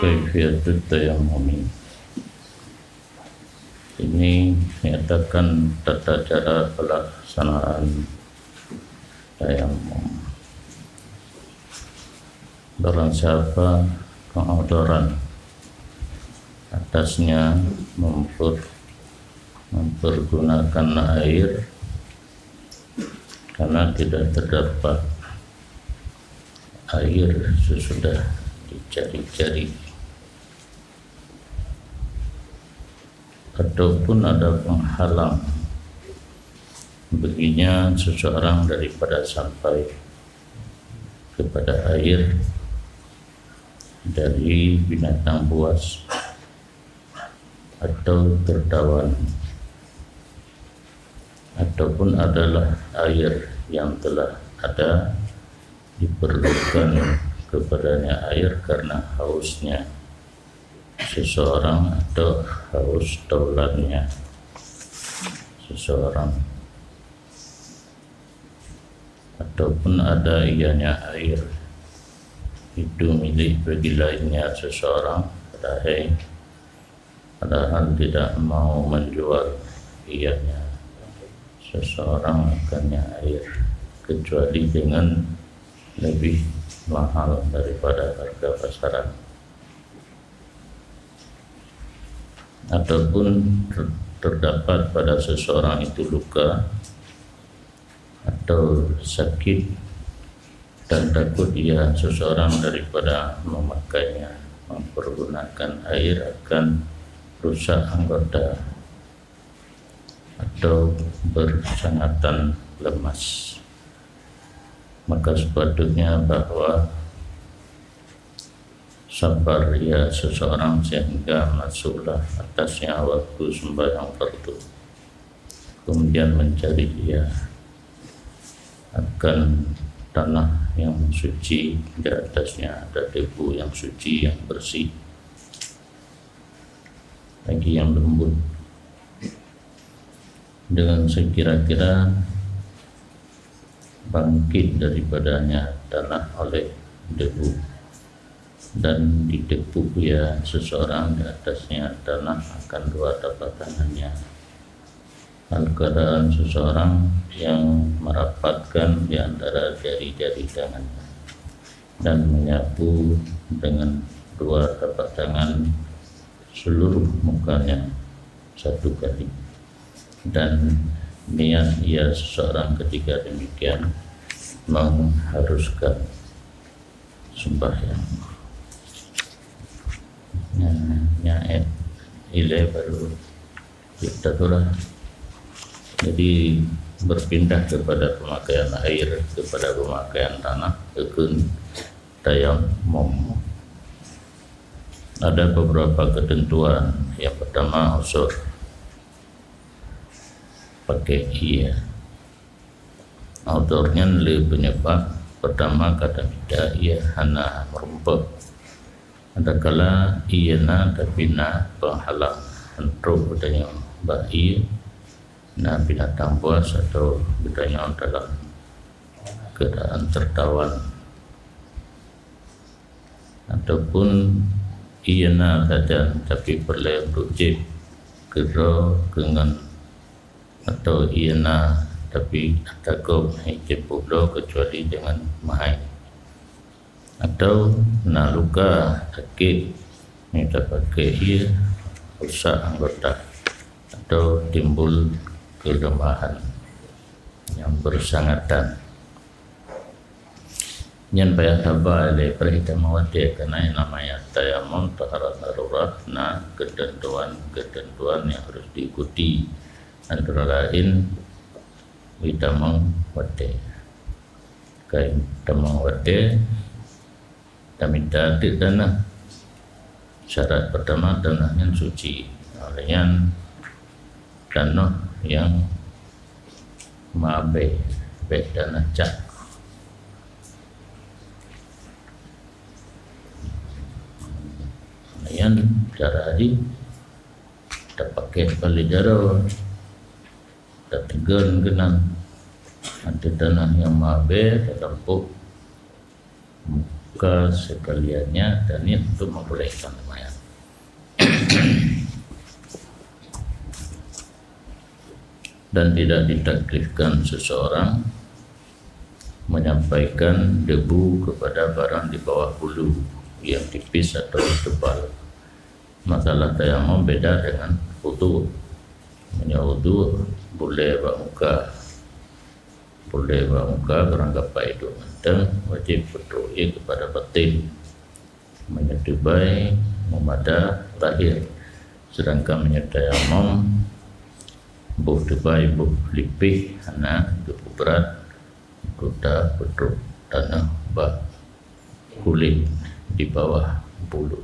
Kaifiyatul tayammum. Ini menyatakan tata cara pelaksanaan tayammum. Barang siapa keodoran atasnya mempergunakan air karena tidak terdapat air sesudah dicari-cari, ataupun ada penghalang baginya seseorang daripada sampai kepada air dari binatang buas atau tertawan, ataupun adalah air yang telah ada diperlukan kepadanya air karena hausnya seseorang atau haus taulannya seseorang, ataupun ada ianya air itu milik bagi lainnya seseorang, padahal tidak mau menjual ianya seseorang akannya air kecuali dengan lebih mahal daripada harga pasaran, ataupun terdapat pada seseorang itu luka atau sakit dan takut ia seseorang daripada memakainya, mempergunakan air akan rusak anggota atau bersangatan lemas, maka sepatutnya bahwa sabar ia seseorang sehingga masuklah atasnya waktu sembahyang fardu, kemudian mencari ia akan tanah yang suci, di atasnya ada debu yang suci, yang bersih, lagi yang lembut, dengan sekira-kira bangkit daripadanya tanah oleh debu, dan didepuk ya seseorang, di atasnya tanah akan dua tapak tangannya, keadaan seseorang yang merapatkan di antara jari-jari tangannya dan menyapu dengan dua tapak tangan seluruh mukanya satu kali, dan niat ia seseorang ketika demikian mengharuskan sembahyang. Nyaet ile baru kita tulah. Jadi berpindah kepada pemakaian air, kepada pemakaian tanah, ekun tayammum. Ada beberapa ketentuan. Yang pertama unsur pakai ia. Autornya lebih penyebab pertama kata tidak ia hana merumput. Adakala ia na tapi na penghalang untuk bertanya bayi na binatang buas atau bertanya dalam keadaan tertawan, ataupun ia na saja tapi perlu berujib kera dengan, atau ia na tapi takut hijab pula kecuali dengan mahai, atau na luka sakit minta pakai ia rusak anggota atau timbul kelemahan yang bersangatan. Yang payah sabar oleh perhita mawati karena yang namanya tayammum taharat darurat. Nah, ketentuan yang harus diikuti antara lain witamang wate, kai tamang wate taminta tanah. Syarat pertama tanahnya suci, olehnya tanah yang mabe tanah cak. Yang cara ini kita pakai balik jaro, kita tegan genang, ada tanah yang mabe, terdampuk ke sekaliannya dan niat untuk membolehkan lumayan. Dan tidak ditaklifkan seseorang menyampaikan debu kepada barang di bawah bulu yang tipis atau tebal. Masalah tayamum beda dengan wudu. Wudu boleh bermuka, kerangka itu dan wajib berdoa kepada batin, menyetubai memada lahir. Sedangkan menyetayamum buh debai buh lipih hana debu berat kuda beduk tanah bah kulit di bawah bulu.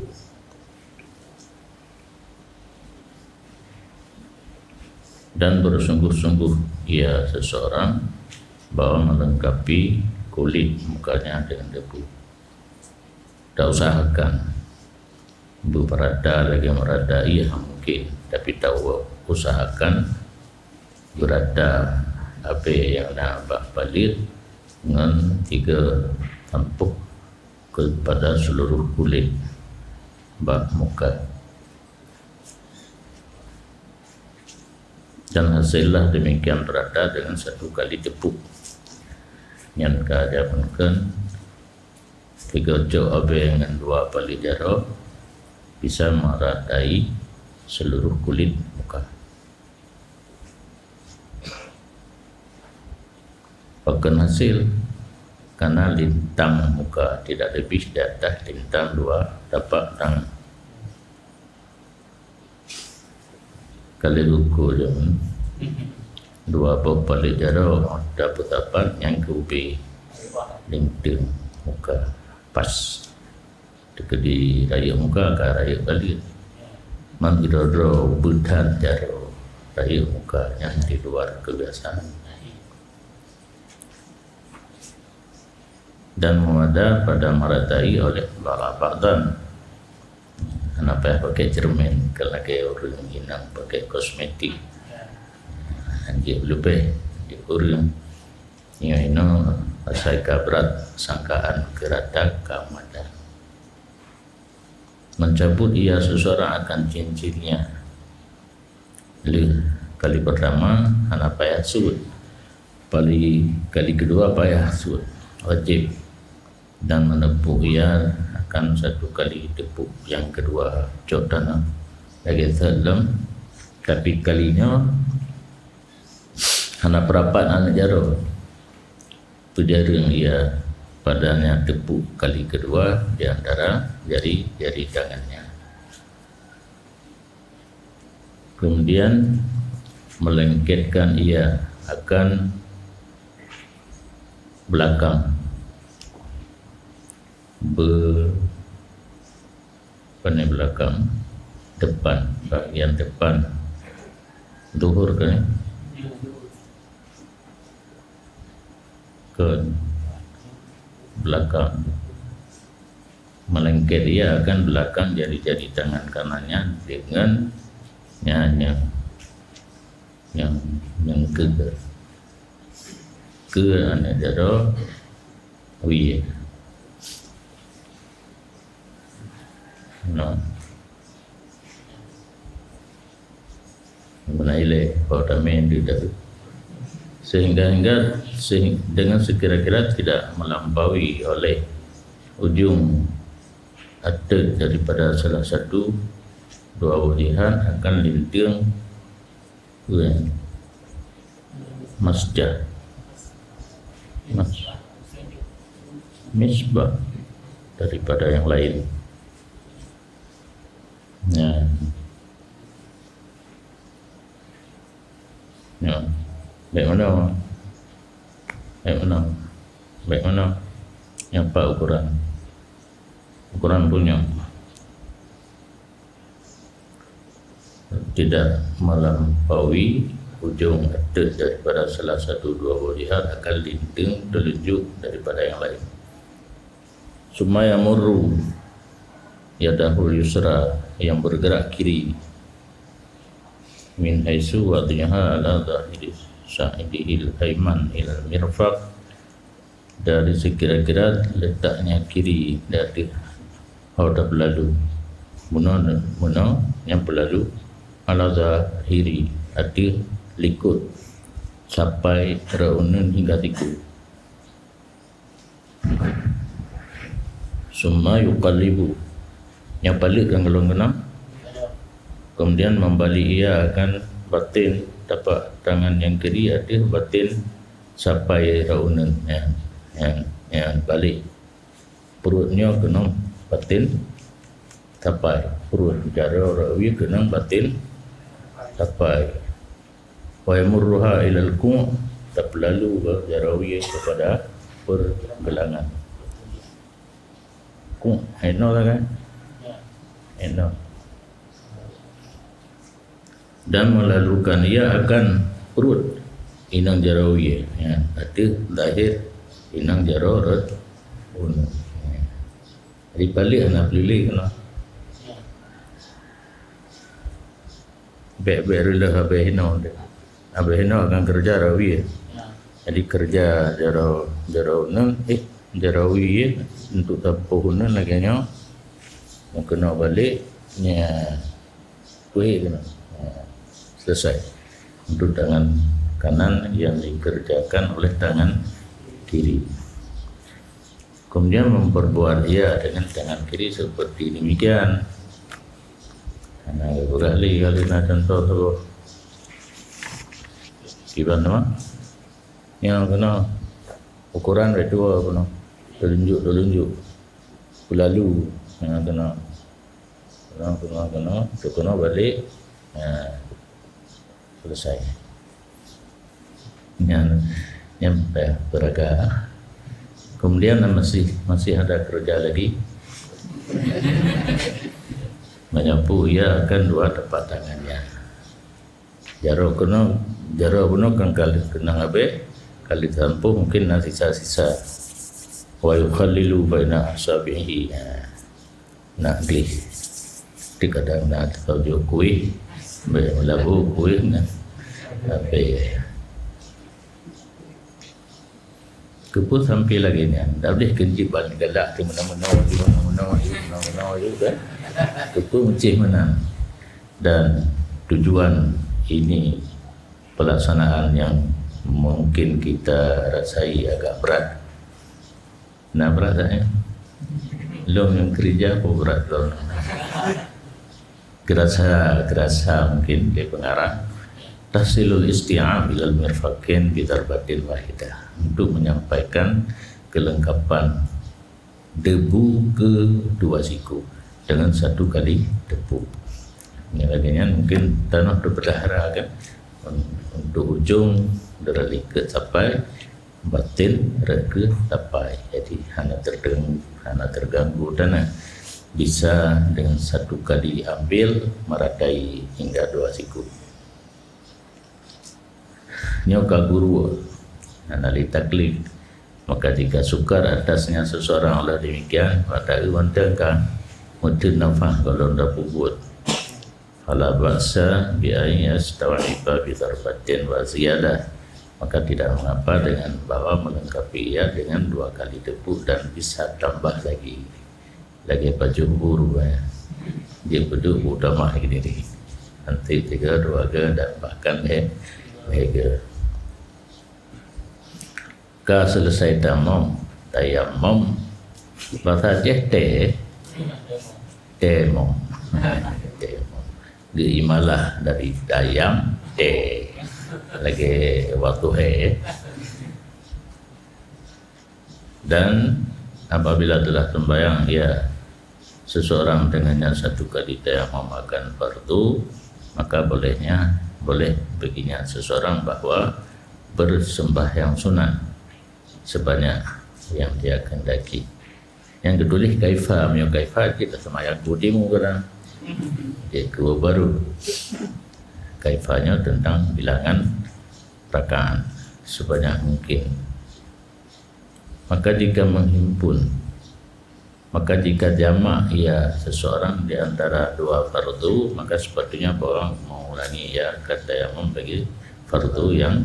Dan bersungguh-sungguh ia seseorang bahwa melengkapi kulit mukanya dengan debu. Tak usahakan berada lagi merada ia mungkin, tapi tahu usahakan berada apa yang nak balik dengan 3 tampuk kepada seluruh kulit bah muka. Dan hasillah demikian berada dengan 1 kali tepuk yang keadaankan 3 jauh abe dengan 2 kali jarak bisa meradai seluruh kulit muka. Bahkan hasil karena lintang muka tidak lebih di atas lintang 2 tapak tangan. Kali ukur je 2 balik jarak dapat tapak yang keubih lintang muka pas dekat di raya muka ke raya kali mangidoro budan jarak raya muka yang di luar kebiasaan. Dan memada pada meratai oleh bala-badan. Kenapa pakai cermin? Kalau orang hinang pakai kosmetik, anjir lebih di orang yang ini asai kabrat sangkaan keratak kamada. Mencabut ia seseorang akan cincinnya. Kali pertama anak payah sud, kali kedua payah sud wajib. Dan menepuk ia akan 1 kali tepuk yang kedua jodana lagi salam, tapi kalinya anak perapat anak jaro tu jarang ia padanya tepuk kali kedua di antara jari tangannya. Kemudian melengketkan ia akan belakang belakang depan, bagian depan duhur kan ke belakang, melengket ia akan belakang jari-jari tangan kanannya dengan yang ke anak jaro wiye. No. Menaile pada mendi dari sehingga dengan sekira-kira tidak melampaui oleh ujung atas daripada salah satu 2 ulihan akan lintang misbah daripada yang lain. Ya. Baik mana yang pak ukuran punya tidak melampaui ujung atas daripada salah satu 2 lihat akan lintang telunjuk daripada yang lain. Sumaya murru yadahul yusra yang bergerak kiri min haisu wadhiha ala dhahiri sa'idihil aiman ilal mirfaq dari sekira-kira letaknya kiri dari dah berlalu muno yang berlalu ala zahiri arti likut sampai raunan hingga tiku. Summa yuqallibu yang balik kan kalau kena, kemudian membalik ia akan batin tapak tangan yang kiri arti batin sampai raunan yang balik perutnya kena batin tapai perut cara rawi kena batin tapai wa yamurruha ilal ku' tak lalu jarawi kepada pergelangan ku heno lah kan heno dan melalukan ia akan perut inang jarawi ya arti lahir inang jarorat di balik anak pilih kena berulah habis hino akan kerja rawi jadi kerja jarawi untuk tapuhunan lagi nya mau kena balik nya kue kena selesai untuk tangan kanan yang dikerjakan oleh tangan kiri. Kemudian memperbuat ia dengan tangan kiri seperti demikian. Karena kali nak contoh tu gimana? Yang kena ukuran dua kena telunjuk lalu yang kena balik selesai. Yang beraga. Kemudian masih ada kerja lagi. Menyapu ia akan dua tapak tangannya. Jaro puno kan kali kena abe kali tampu mungkin nak sisa-sisa. Wa yukhallilu baina asabihi. Nak di kadang nak tahu kuih, melabu kuih kan. Abe Kepu sampai lagi ni, dah boleh kenci balik galak tu mana-mana juga. Kepu mencih menang. Dan tujuan ini pelaksanaan yang mungkin kita rasai agak berat. Nah berat tak ya? Long yang kerja pun berat long. Kerasa mungkin dia pengarah. Tahsilul isti'ab ilal mirfaqin bidarbatin wahidah untuk menyampaikan kelengkapan debu ke dua siku dengan satu kali debu. Ini laginya mungkin tanah berdarah kan untuk ujung dari ke sampai batin ke tapai. Jadi hanya terganggu tanah bisa dengan satu kali ambil meratai hingga dua siku. Nyoka guru anali taklif, maka jika sukar atasnya seseorang oleh demikian maka iwantangkan mungkin nafah kalau anda pubut fala ba'sa bi'ayya stawa'iba bidarbatin wa ziyadah, maka tidak mengapa dengan bahwa melengkapi ia dengan dua kali debu dan bisa tambah lagi baju buru ya. Dia berdua utama ini nanti 3, 2 dan bahkan mega. Ka selesai tayamum bahasa dia tayamum diimalah dari tayam lagi waktu dan apabila telah sembahyang ya seseorang dengannya satu kali tayamum akan fardu, maka boleh baginya seseorang bahwa bersembahyang sunat sebanyak yang dia kendaki. Yang kedua kaifa kita sembahyang budimu kerana dia kedua baru kaifanya tentang bilangan rakaat sebanyak mungkin. Maka jika menghimpun, maka jika jamak ia seseorang di antara dua fardu, maka sepatutnya bahwa mengulangi ia kata yang membagi fardu yang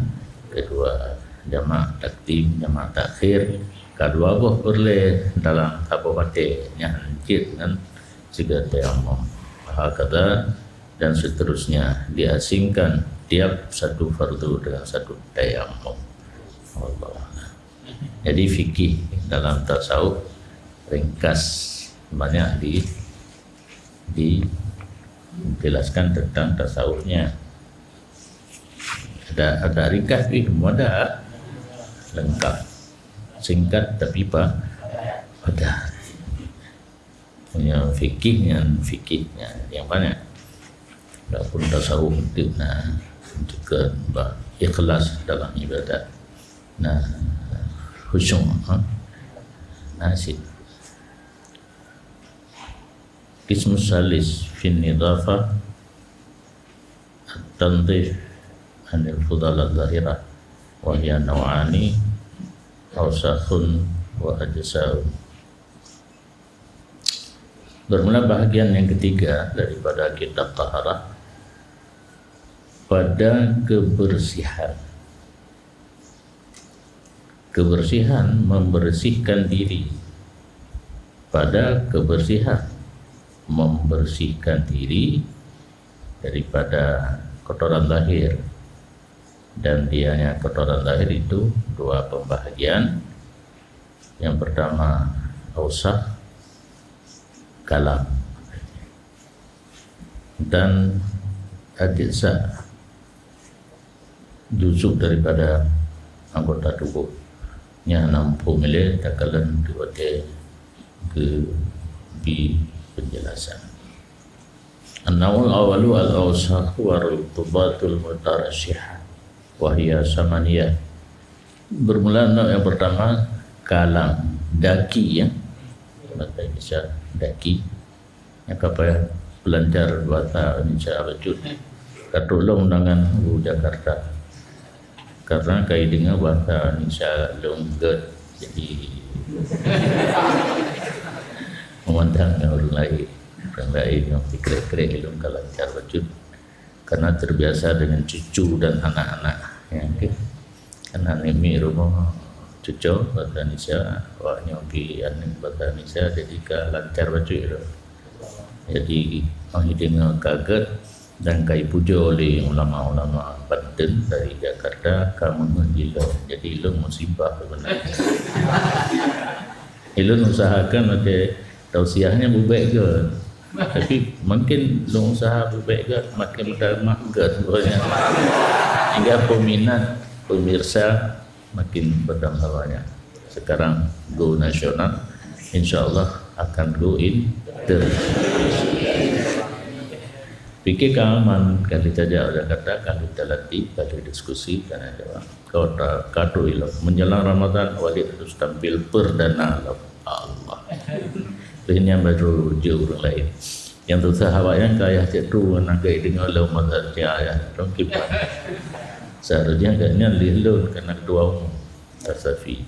kedua. Jamak takdim, jamak takhir Kedua boleh dalam kabupatennya hancit dengan jika tayamum. Hakata dan seterusnya diasingkan tiap satu fardu dengan satu tayamum. Allah. Jadi fikih dalam tasawuf ringkas banyak dijelaskan tentang tasawufnya. Ada ringkas ada lengkap, singkat tapi pada punya fikihnya yang banyak. Adapun tasawuf itu juga ikhlas dalam ibadat, khusyuk, nasib. Qismu salis fi nidafah at-tanzif anil fudalat zahirah wa hiya naw'ani awsakhun wa ajsa'un. Bermula bahagian yang ketiga daripada kitab taharah pada kebersihan. Kebersihan membersihkan diri. Pada kebersihan membersihkan diri daripada kotoran lahir. Dan dianya kotoran lahir itu dua pembahagian. Yang pertama ausah, kalam, dan ajza, juzuk daripada anggota tubuhnya 60 mili takalan diwate ke bi penjelasan. An-naw'ul awalu al-awsakh wa rutubatul mutarashihah wa hiya samaniyah. Bermula yang pertama kalam, daki, bahasa Indonesia daki, yang kapal pelancar bahasa Indonesia abajud katulong dengan Jakarta karena kai dengar bahasa Indonesia longgar, jadi memandang orang lain yang fikir-fikir ilmu lancar bajud karena terbiasa dengan cucu dan anak-anak yang karena ini rumah cucu bahasa Indonesia waknya pergi anin bahasa Indonesia jadi ke lancar baju itu. Jadi orang dengar kaget dan kai puja oleh ulama-ulama Banten dari Jakarta kamu menjilau. Jadi ilmu musibah sebenarnya. Ilmu usahakan ada tausiahnya berbaik ke, tapi mungkin ilmu usaha berbaik ke makin berdarmah ke sebenarnya. Hingga peminat pemirsa makin berdampak banyak. Sekarang go nasional, insyaAllah akan go internasional. Fikir keamanan kalau saja ada kata, kalau kita latih, kalau diskusi, karena jawab. Kau tak kata ilmu menjelang Ramadan wajib harus tampil perdana Allah. Ini yang baru jauh orang lain. Yang tu sahabatnya kaya jatuh nak gay dengan lama saja. Don't keep on. Seharusnya agaknya lilun karena kedua umum Tasafi.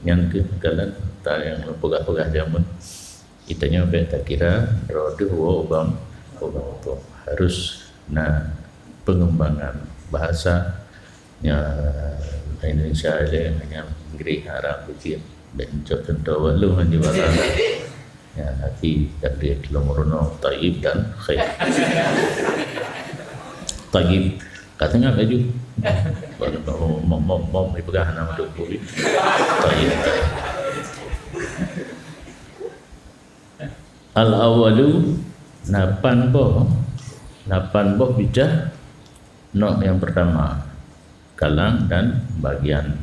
Yang kekalan tak yang pegah-pegah zaman kitanya tak kira roda obam harus pengembangan bahasa Indonesia ini hanya Inggeris Arab kecil dan contoh walau hanya bahasa hati takdir lemurno taib dan khair. Taib katanya baju mau dipegang nama tubuh taib. Al-awalu napan boh bijah nok yang pertama kalang dan bagian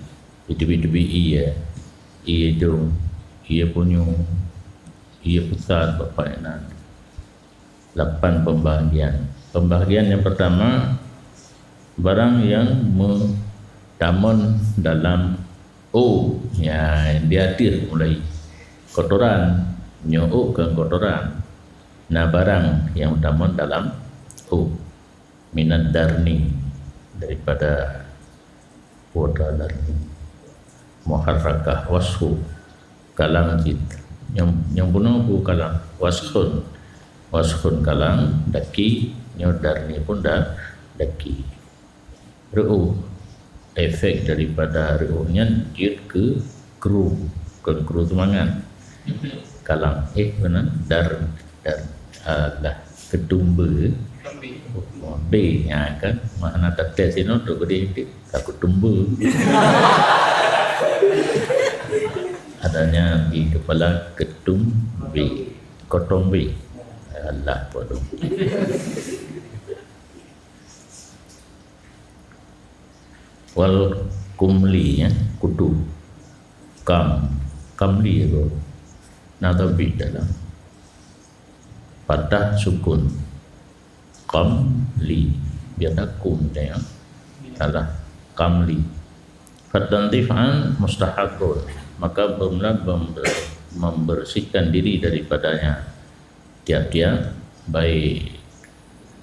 itu iya itu iya punya iya pusat bapaknya 8 pembagian yang pertama barang yang mendamun dalam yang diatir mulai kotoran nyok ke kotoran. Nah barang yang mendamun dalam minat darni daripada kuota darni muharrakah washu kalang jid yang bunuh kalang washun kalang daki nyo darni pun dah daki efek daripada hari Uhud dia ke kru semangat kalang benar dar lah ketumba B nya kan makna tetes ini untuk dia takut tumba adanya di kepala ketumbe kotombe Allah bodoh wal kumli ya kudu kamli itu nadabi dalam patah sukun kamli biar kum ya salah kamli fatantifan mustahakun maka bermula membersihkan diri daripadanya tiap-tiap baik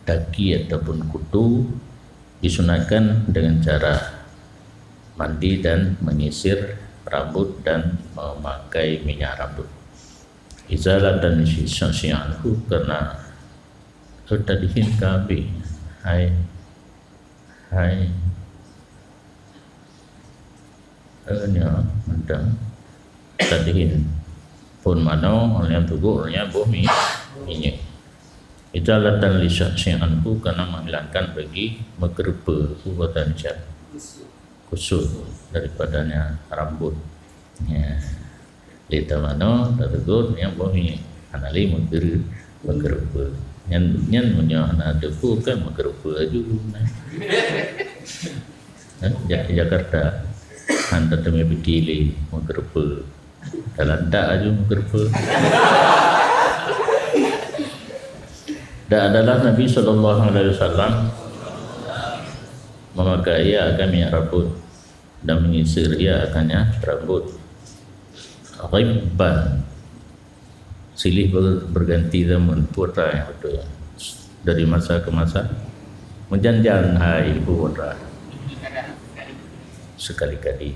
daki ataupun kutu disunahkan dengan cara mandi dan menyisir rambut dan memakai minyak rambut. Izalah dan syianhu karena tadihin kabi hai nya mandang tadihin pun mano yang tugurnya bumi minyak. Izalah dan syianhu karena menghilangkan bagi megerba ubatan cat kusut daripadanya rambut ya lita mano tegur yang bumi anali menggerba nyan punya anak depu kan menggerba aju Jakarta anda teme begili menggerba dalam dak aju menggerba dan adalah Nabi SAW memakai ia akan minyak rambut dan menyisir ia akannya rambut ghibban silih berganti zaman putra yang betul dari masa ke masa menjanjan hai ibu putra sekali-kali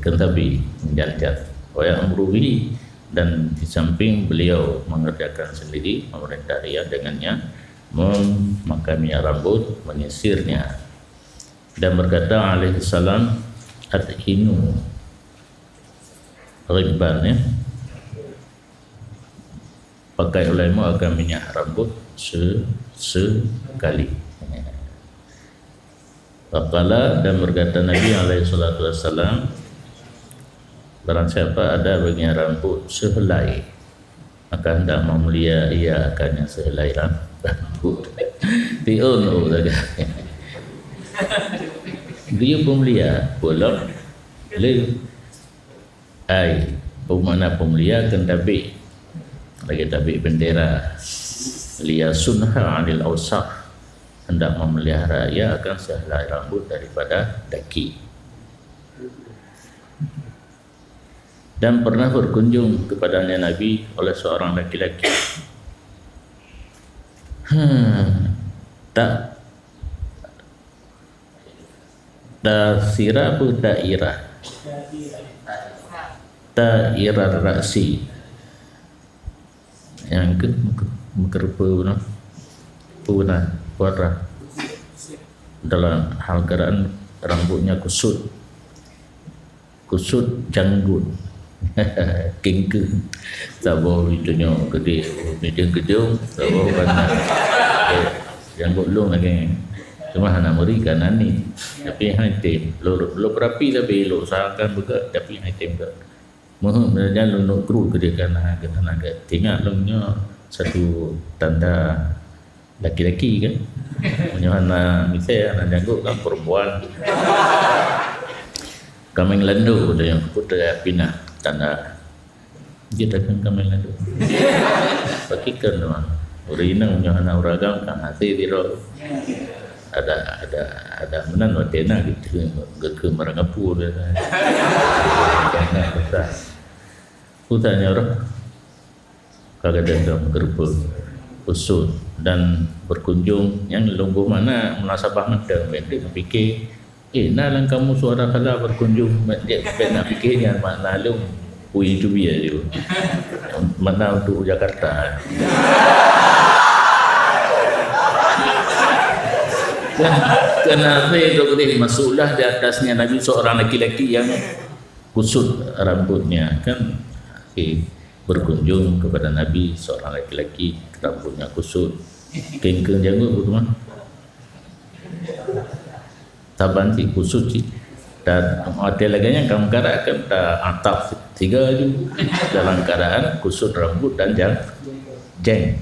kentabi menjanjan wa amruhi dan di samping beliau mengerjakan sendiri memerintah ia dengannya memakai minyak rambut menyisirnya dan berkata alaihi salam adhinu ghibban ya pakai ulama akan minyak rambut sekali Faqala dan berkata Nabi alaihi salatu wassalam barang siapa ada bagian rambut sehelai maka hendak memulia ia akannya sehelai rambut tiunu saja dia pemulia boleh ai pemana pemulia kan tabik lagi tabik bendera liya sunha anil awsaq hendak memelihara ia akan sehelai rambut daripada daki dan pernah berkunjung kepadanya Nabi oleh seorang laki-laki tak dasira atau dairah ra'si yang ke mengerpa punah warah dalam hal keadaan rambutnya kusut janggut kengke sabar videonya gede medium gedung sabar kan janggut long lagi cuma hana muri kanan ni tapi hitam lo berapi tapi lo usahakan juga tapi hitam ke mohon jangan lo kru ke dia kanan agak tengok longnya satu tanda laki-laki kan punya hana misalnya hana janggut kan perempuan kameng landu ada yang putih pinah tanda dia datang kameng landu pakikan doang urina punya hana uragam kan hati diro ada menan watena gitu ke Marangapur dia kan besar utanya orang kagak datang gerbek usut dan berkunjung yang lungguh mana munasabah madang dia fikir nalang kamu suara kala berkunjung dia nak fikirnya mana lalu ui itu dia tu mana untuk Jakarta Kenapa dokter masuklah di atasnya Nabi seorang laki-laki yang kusut rambutnya kan, berkunjung kepada Nabi seorang laki-laki rambutnya kusut, kengkeng janggut bagaimana? Taban si kusut si. Dan hotel lagi kamu katakan atap tiga itu dalam keadaan kusut rambut dan jeng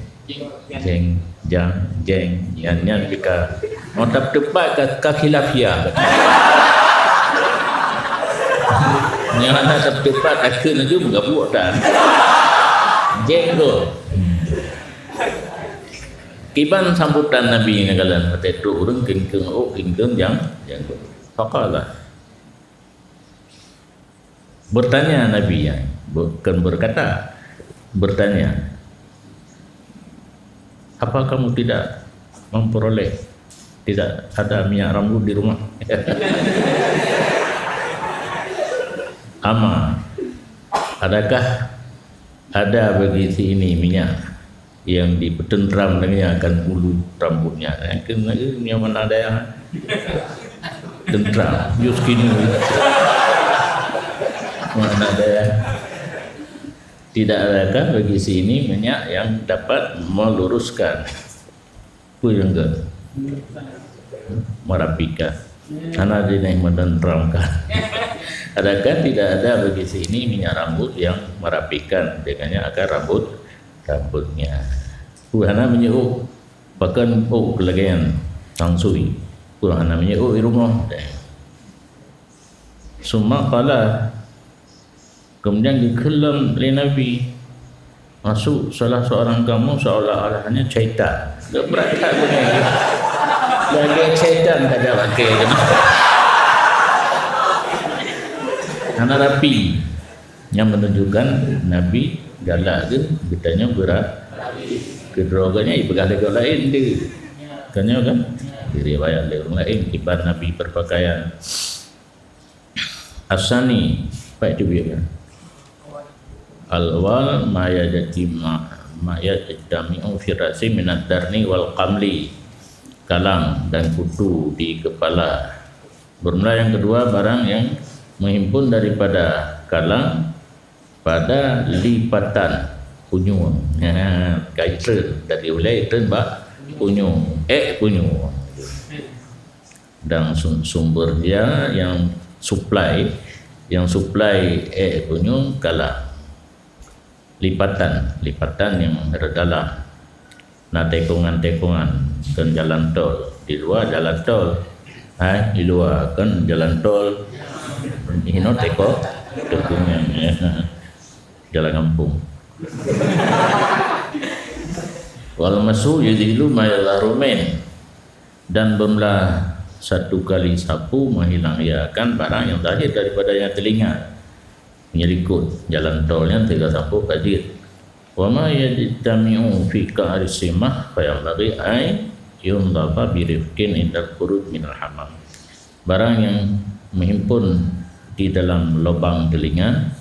yang jika otap tepat ke khilafiyah yang ada tepat akhirnya juga buat dan jeng tu kiban sambutan Nabi ngagalan kata itu orang kengkeng jang faqala bertanya Nabi yang bukan berkata, bertanya, apa kamu tidak memperoleh, tidak ada minyak rambut di rumah? Ama, adakah ada bagi si ini minyak yang dipetentram dengan akan bulu rambutnya? Yang mana ada yang tentram, yuskinu. Mana ada yang tidak adakah bagi sini minyak yang dapat meluruskan puyengga merapikan karena dia menentramkan. Adakah tidak ada bagi sini minyak rambut yang merapikan dengannya agar rambutnya Puhana menyuruh bahkan kelagayan tangsui Puhana menyuruh di rumah semua kala. Kemudian dikelam oleh Nabi masuk salah seorang kamu seolah-olahnya syaitan. Keberatan begini. Lagi syaitan tak ada pakai. Karena rapi yang menunjukkan Nabi galak ke bertanya berat. Kedroganya ibadah legal lain dia. Kan diriwayat oleh orang lain kibar Nabi berpakaian asani baik dia al-wal ma yajtami'u fi ra'si min ad-darni wal qamli, kalang dan kutu di kepala. Bermula yang kedua barang yang menghimpun daripada kalang pada lipatan punyung. Kaitan dari ulai itu mbak punyung punyung. Dan sumber dia yang supply punyung kalang. Lipatan yang dalam. Nah tekungan kan jalan tol di luar jalan tol, di luar kan jalan tol. Ini tekungan jalan kampung. Wal masu yazilu mayalarumen, dan bermula satu kali sapu menghilangkan barang yang terakhir daripada yang telinga. Menyelikut jalan tolnya tiga sapu kadir. Wa ma yajtami'u fi ka'risimah fa yanbaghi ay yundaba bi rifqin indal khurud minal hammam. Barang yang menghimpun di dalam lubang telinga,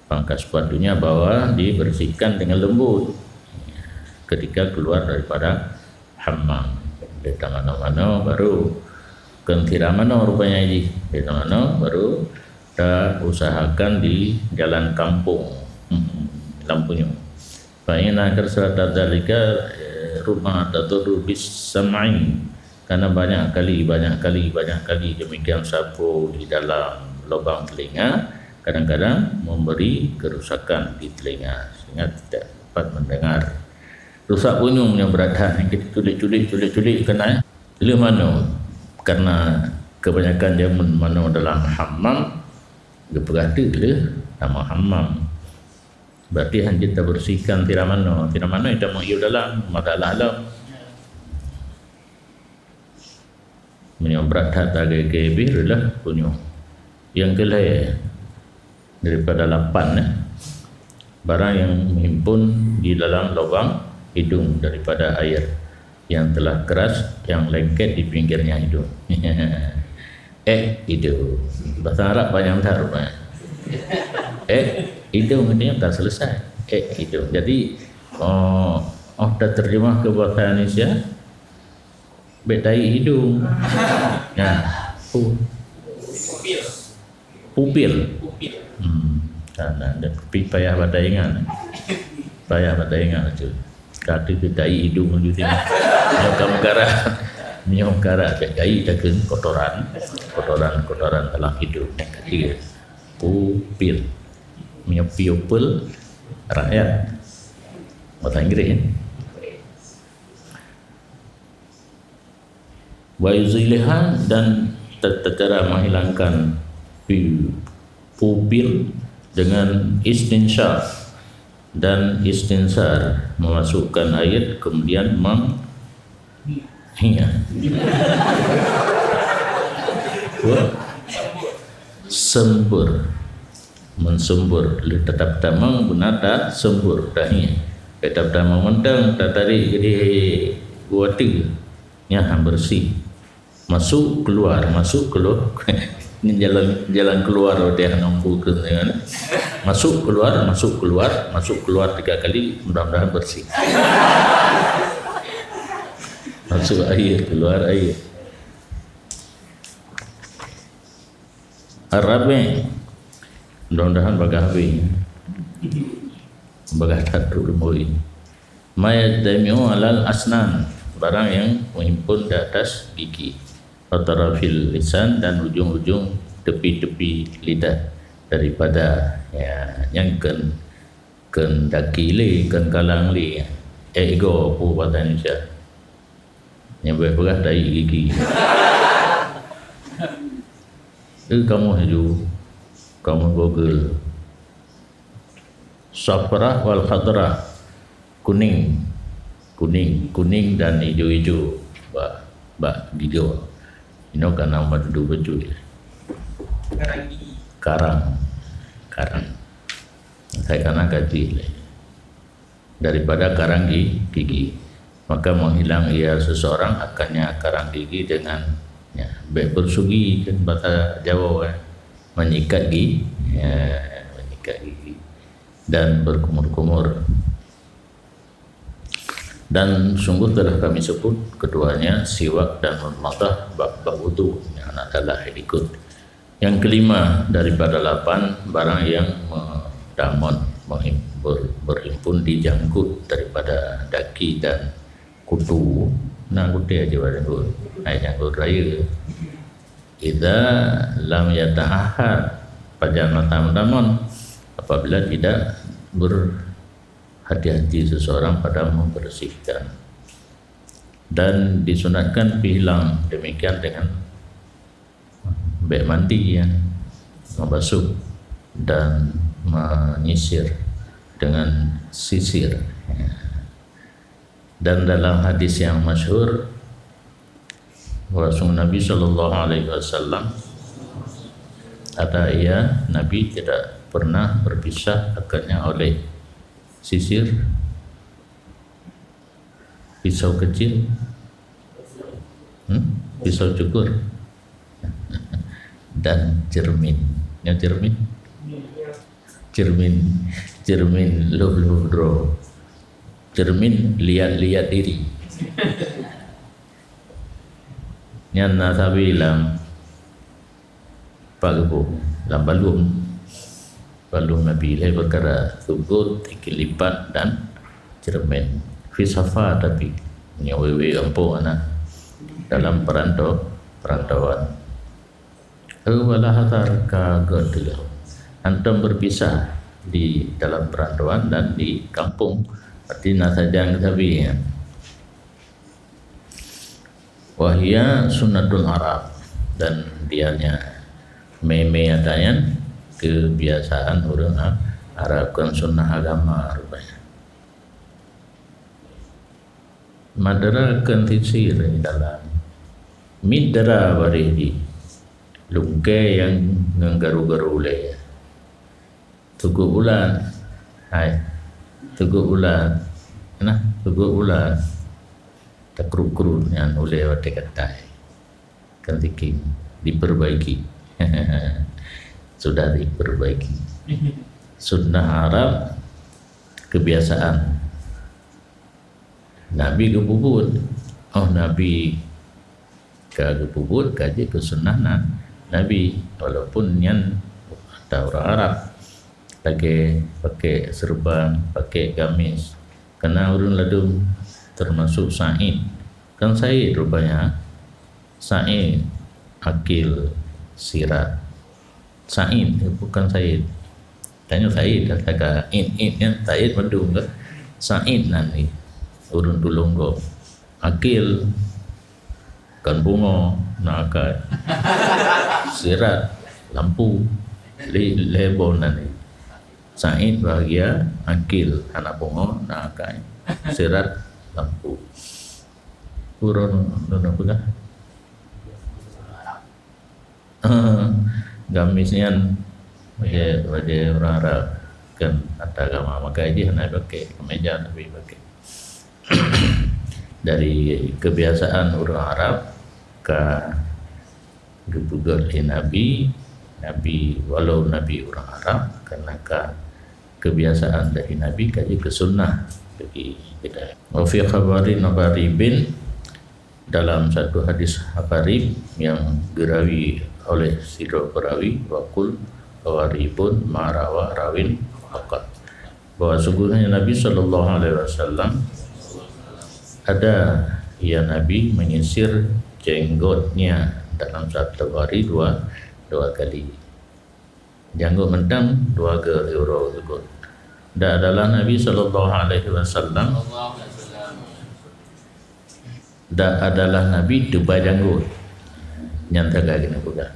pangkas sepatunya bawa dibersihkan dengan lembut ketika keluar daripada hammam. Di mana-mana baru kentira mana rupanya ini, di mana baru kita usahakan di jalan kampung lampunya. Fa'ina karsata dzalika rumah tadur bis sam'i, karena banyak kali demikian sapu di dalam lubang telinga kadang-kadang memberi kerusakan di telinga sehingga tidak dapat mendengar. Rusak punyung yang berada yang kita culik kena le mana, karena kebanyakan dia mana dalam hammam berada le nama hammam. Berarti hanya kita bersihkan tiramano kita mengiu dalam madalah alam menyobrat hata gebir lah punya yang kelai daripada lapan barang yang menghimpun di dalam lubang hidung daripada air yang telah keras yang lengket di pinggirnya hidung. Hidung bahasa Arab banyak taruh hidung ini tak selesai. Hidung. Jadi dah terjemah ke bahasa Indonesia bedai hidung. Ya, pupil. Nah, payah badai ingat. Payah badai ingat tu. Kata bedai hidung tu sini. Nyok gara bedai takkan kotoran dalam hidung. Yang ketiga, pupil. Pupil rakyat. Bahasa Inggeris. Wa yuziliha, dan cara menghilangkan pupil dengan istinsyar dan istinsar, memasukkan air kemudian mensembur tetap tamang gunata sembur dahi tetap tamang mentang tak tarik jadi water nya bersih, masuk keluar ini jalan keluar dia nampu ke kan, masuk keluar 3 kali, mudah-mudahan bersih. Masuk air, keluar air. Arabe, mudah-mudahan bagahabi, bagahatu lumui. Mayadamiu alal asnan, barang yang menghimpun di atas gigi. Atarafil lisan, dan ujung-ujung tepi-tepi lidah daripada yang daki li, kalang li, ego pu bahasa Indonesia. Yang berperah dari gigi. Kamu haju, kamu google safrah wal khadrah, kuning dan hijau-hijau, bak hijau. Ini kan nama duduk baju. Karang. Saya kena gaji daripada karang gigi. Maka menghilang ia seseorang akannya karang gigi dengan bersugi, kan bahasa Jawa menyikat gigi, dan berkumur-kumur. Dan sungguh telah kami sebut keduanya siwak dan mudmadah bab wudu yang adalah ikut. Yang kelima daripada 8, barang yang berhimpun di janggut daripada daki dan kutu. Nah, kutu aja barangkali. Janggut raya. Idza lam yata'ahad pajanatan apabila tidak hati-hati seseorang pada membersihkan, dan disunatkan hilang demikian dengan mandi, membasuh dan menyisir dengan sisir. Dan dalam hadis yang masyhur, Rasul Nabi sallallahu alaihi wasallam kata Nabi tidak pernah berpisah akannya oleh sisir, pisau kecil, pisau cukur, dan cermin. Yang cermin luluh, cermin lihat diri. Yang nasabi lam pagebu lam balum Nabi lai perkara tubuh tiga lipat dan cermin fisafa, tapi nyawewe empu anak dalam perantauan. Wala hatar ka gadilah, antum berpisah di dalam perantauan dan di kampung, artinya sajang tapi wahia sunnatul Arab, dan dianya meme adanya kebiasaan orang Arab, kan sunnah agama rupanya. Madara kan tisir dalam midra baridi lungke yang nggaru-garu le tugu bulan tugu bulan takruk-kruk yang oleh wate katai kan tiking diperbaiki. Sudah diperbaiki. Sunnah Arab, kebiasaan. Nabi kebubut. Oh, Nabi pubut kaji ke sunnah Nabi, walaupun yang ada orang Arab pakai serban, pakai gamis, karena urun ladum termasuk Said, kan Said rupanya, Said akil sirat, Said bukan Said, tanya Said kata kan Said madung ke Said nanti urun tulunggo akil kan bunga nakai sirat lampu lebon nanti Said bahagia akil anak bunga nakai sirat lampu urun apa kah gamisnya bagi orang Arab kan ada agama maka dia hendak pakai kemeja tapi pakai dari kebiasaan orang Arab ke gebugat Nabi walau Nabi orang Arab karena kebiasaan dari Nabi kaji ke sunnah bagi kita. Wa fi khabarin Habaribin, dalam satu hadis Habarib yang dirawi oleh Sidro Perawi, wakul Habaribun ma'rawa rawin faqat, bahwa sungguhnya Nabi SAW ada ya Nabi menyisir jenggotnya dalam satu hari dua kali. Janggut mentang 2 euro juga. Dan adalah Nabi SAW dan adalah Nabi Dubai janggut. Nyantaka gini bukan.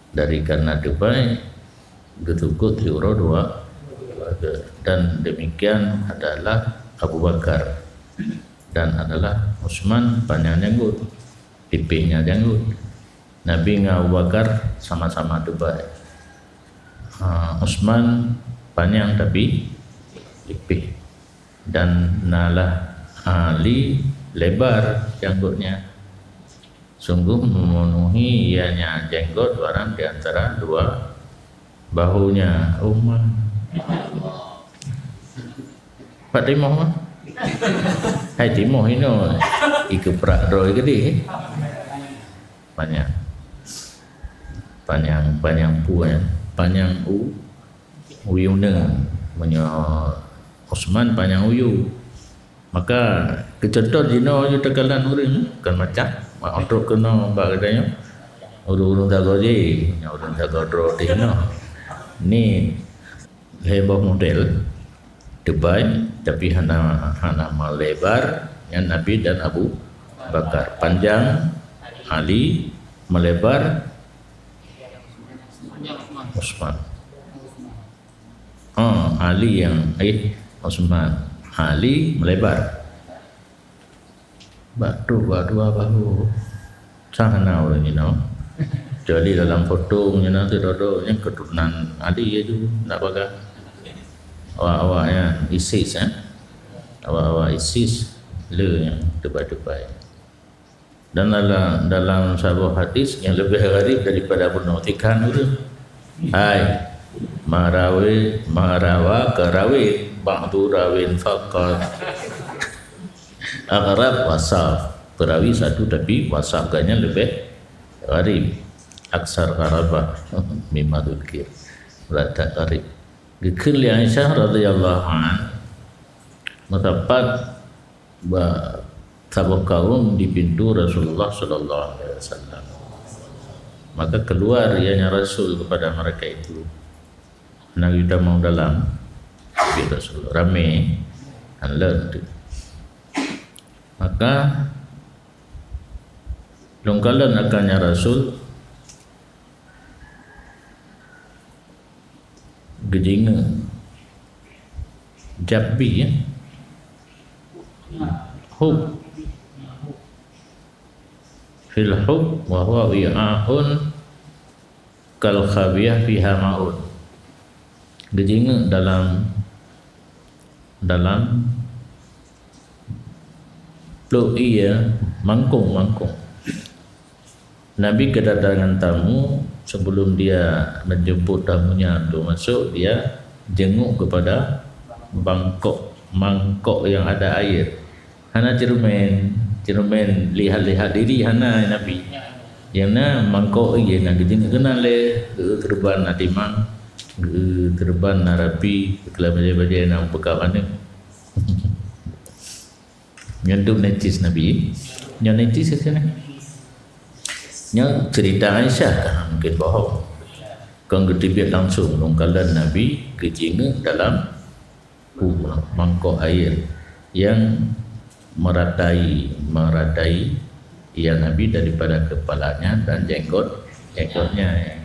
Dari karena Dubai getukut euro 2 dan demikian adalah Abu Bakar dan adalah Utsman panjang janggut, pipihnya janggut. Nabi dengan Abu Bakar sama-sama Dubai. Utsman panjang tapi pipih, dan nalah Ali lebar janggutnya, sungguh memenuhi ianya jenggot barang di antara dua bahunya. Umar Pak Timah mah hai Timah ini ikeprak roy gede panjang puan panjang uyunan punya Utsman panjang uyu, maka kecedot dino je tekalan uring kan macam untuk kena bagainya urung jaga je urung jaga dro dino ni heboh model Dubai tapi hana melebar yang Nabi dan Abu Bakar, panjang Ali, melebar Utsman. Ali yang Utsman, Ali melebar. Dua bahu. Sana orang ini, jadi dalam foto ni nanti dodo yang keturunan Ali itu nak baga. Awak-awaknya ISIS awak-awak ISIS le yang Dubai. Dan dalam sebuah hadis yang lebih gharib daripada penutikan itu, hai marawa karawin ba'du rawin faqat agharab wasaf, perawi satu tapi wasafnya lebih gharib, aksar gharabah mimma dzikir berada gharib. Dikir li Aisyah radhiyallahu anha mendapat sabuk kaum di pintu Rasulullah sallallahu alaihi wasallam, maka keluar ianya Rasul kepada mereka itu. Nabi kita mau dalam Rasul ramai anlad, maka longkalan akannya Rasul gejinga jabbi hub fil hub wa huwa wi'a'un kal khabiyah fiha ma'un. Gejinga dalam ploi mangkung. Nabi kedatangan tamu, sebelum dia menjemput tamunya untuk masuk, dia jenguk kepada mangkok yang ada air. Hana cermin lihat diri hana Nabi. yang na mangkok ye na gejing kenal le terban na timang terban na rapi kelam baje na pekawan ni nyanduk netis nabi yang netis sana yang cerita Aisyah kan mungkin bohong kan ketibit langsung nongkalan nabi gejing dalam mangkok air yang meratai ia Nabi daripada kepalanya dan jenggotnya yang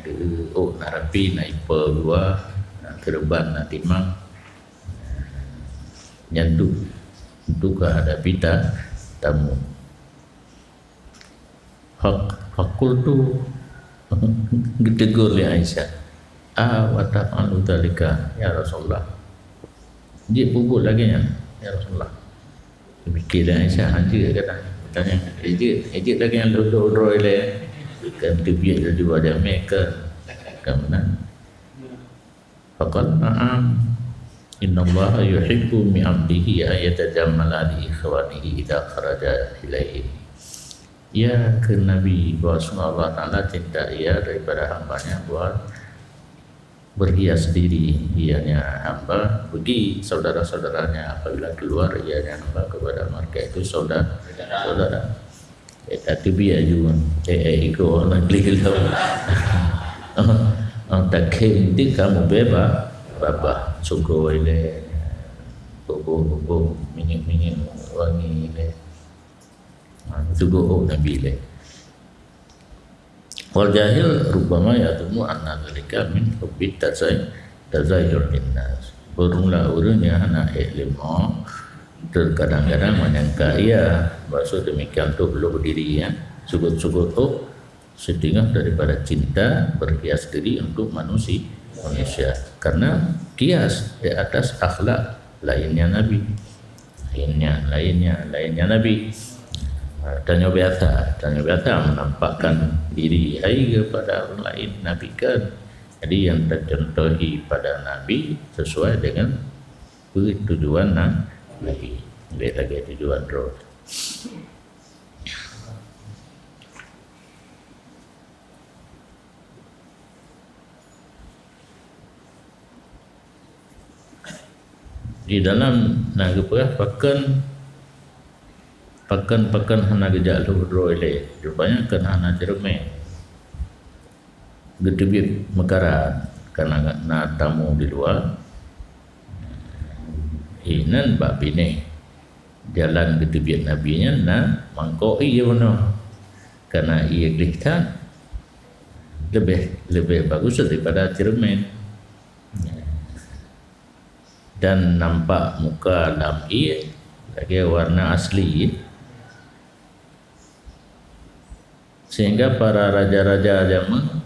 narapi naipa dua terban nak timang nyanduk untuk hadapi tamu hakul tu ditegur oleh Aisyah wa ta'alu dalika ya Rasulullah dia pupuk lagi ya Rasulullah fikirlah Aisyah haji kata tanya ejek lagi yang dodoi le kan tibiak jadi wajah mereka kemudian faqal na'am innallaha yuhibbu min 'abdihi ayatajammala li ikhwanihi idza kharaja ilaihi ya ke Nabi bahwa Allah Ta'ala cinta ia daripada hambanya buat berhias diri ianya hamba bagi saudara-saudaranya apabila keluar ianya hamba kepada mereka itu saudara itu biar juga ikut orang gila tak kenti kamu bebas baba sugo ile bobo minyak wangi ile sugo nabi ile wal jahil rubama yatumu anna dzalika min hubbi tazayyur linnas burunglah urangnya anak ilmu terkadang-kadang menyangka ia maksud demikian tu belum berdiri ya sugut-sugut setengah daripada cinta berhias diri untuk manusia karena kias di atas akhlak lainnya Nabi lainnya Nabi tanya biasa menampakkan diri kepada orang lain Nabi kan jadi yang tercontohi pada Nabi sesuai dengan tujuan Nabi lihat lagi tujuan roh di dalam naga pakan hana gejak luhur ile rupanya kan hana cerme gedebit mekarat karena nak tamu di luar inan bab bini jalan gedebit nabinya na mangkok ia mana karena ia kelihatan lebih bagus daripada cermin dan nampak muka dalam ia lagi warna asli sehingga para raja-raja zaman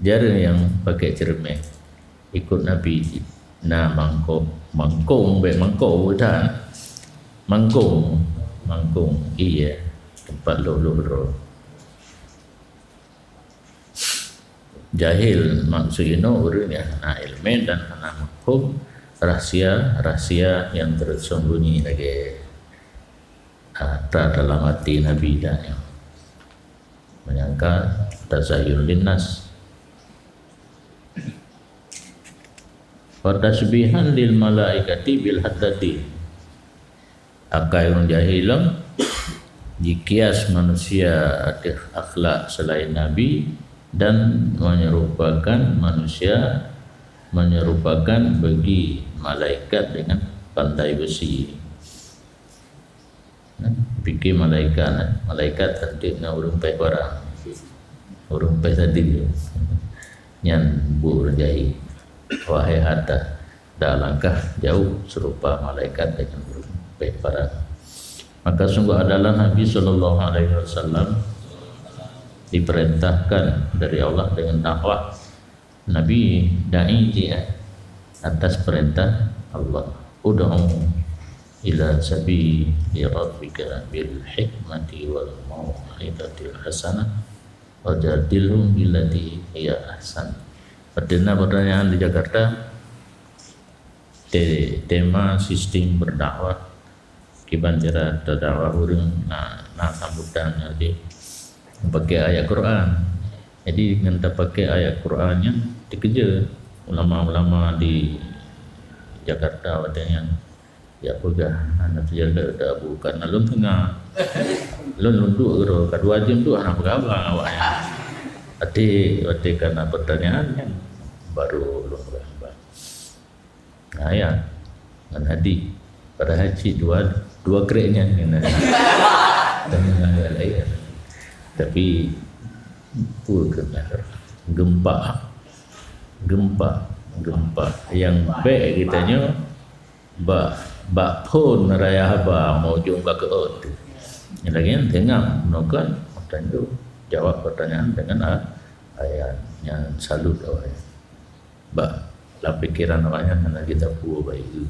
jarang yang pakai cermin ikut Nabi na mangkong iya tempat lo jahil maksudnya urutnya na ilmu dan na hukum rahsia yang tersembunyi lagi dalam hati Nabi dan yang menyangka tazayyur linnas wa tasbihan lil malaikati bil haddati akai orang jahilang dikias manusia akhlak selain Nabi dan menyerupakan bagi malaikat dengan pantai besi. Fikir malaikat tadi na urung pai barang urung pai tadi nyan bur jahil wahai hatta dah langkah jauh serupa malaikat dengan urung pai barang. Maka sungguh adalah Nabi sallallahu alaihi wasallam diperintahkan dari Allah dengan dakwah. Nabi dai dia atas perintah Allah, ud'u ila sabili rabbika bil hikmati wal mau'izatil hasanah wajadilhum billati hiya ahsan. Perdana pertanyaan di Jakarta, tema sistem berdakwah kiban cara dakwah urang nak sambutannya dia pakai ayat Quran. Jadi dengan tak pakai ayat Qurannya dikejar ulama-ulama di Jakarta katanya ya pegah anak terjaga tak abu karena lun tengah lun lunduk kero kedua jam tu anak berabang awaknya ati karena pertanyaan yang baru lun berabang ayat dan hadi pada haji dua kereknya kena dengan ayat lain tapi gempa yang baik kitanya bak pun raya haba mau jumpa ke ot. Yang lagi tengah menonton tentu jawab pertanyaan dengan ayat yang salut awalnya. Bak lah pikiran awalnya karena kita puas baik itu.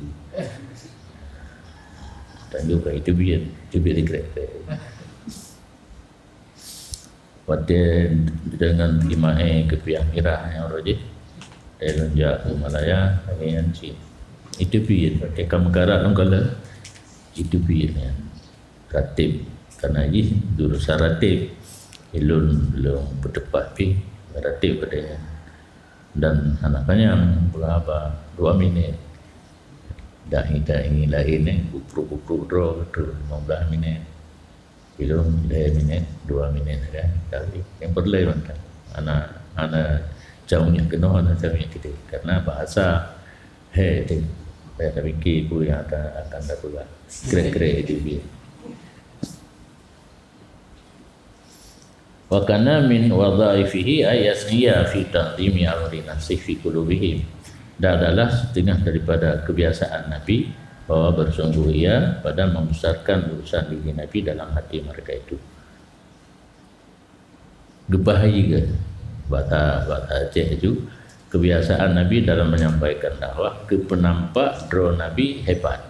Tentu baik itu biar dikrek. Pada dengan imae kepiang mirah yang rojih dari lonjak Himalaya bagian Cina. Itu biar mereka menggarap kalau itu biarnya ratib karena ini jurusan ratib belum berdebat pi ratib padanya dan anaknya berapa 2 minit dah ingin lainnya buku draw itu 15 minit belum 2 minit 2 minit kan kali yang perlu kan anak jauhnya kena anak jauhnya kita karena bahasa itu saya fikir pun yang akan dapat kira-kira itu dia. Wa kana min wadhaifihi ayasniya fi taqdimi amri nafsi fi qulubihim. Dan adalah setengah daripada kebiasaan Nabi bahwa bersungguh ia pada membesarkan urusan diri Nabi dalam hati mereka itu. Gebahaya ke bahasa Aceh itu kebiasaan Nabi dalam menyampaikan dakwah ke penampak draw Nabi hebat,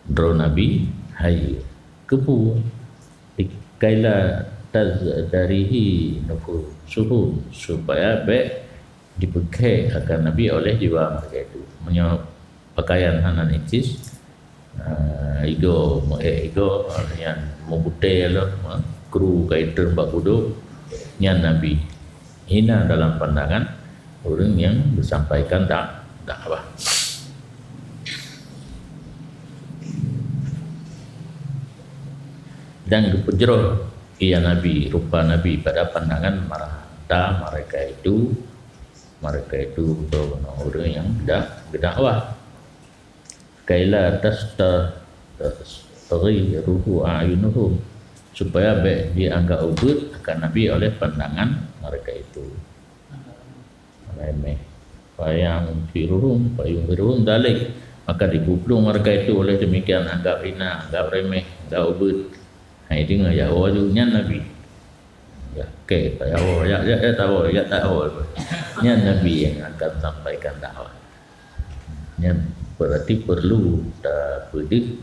draw Nabi hayy, kepu kaila tazarihi nufusuhum supaya baik dipakai akan Nabi oleh jiwa mereka itu. Pakaian hanan itis, ego yang membutai lah, kru kaitan bak buduk, nyan Nabi hina dalam pandangan orang yang bersampaikan dakwah. Dan dipejeroh ia Nabi, rupa Nabi pada pandangan mata mereka itu orang yang berdakwah. Kaila tastaghiruhu a'yunuhum supaya baik dianggap ubud akan Nabi oleh pandangan mereka itu. Remeh payung firuhum dalik maka dikuplung mereka itu oleh demikian anggap hina, anggap remeh, anggap ubud. Hai dengar ya wajibnya Nabi ya ke ya tahu nya Nabi yang akan sampaikan dakwah nya berarti perlu pedik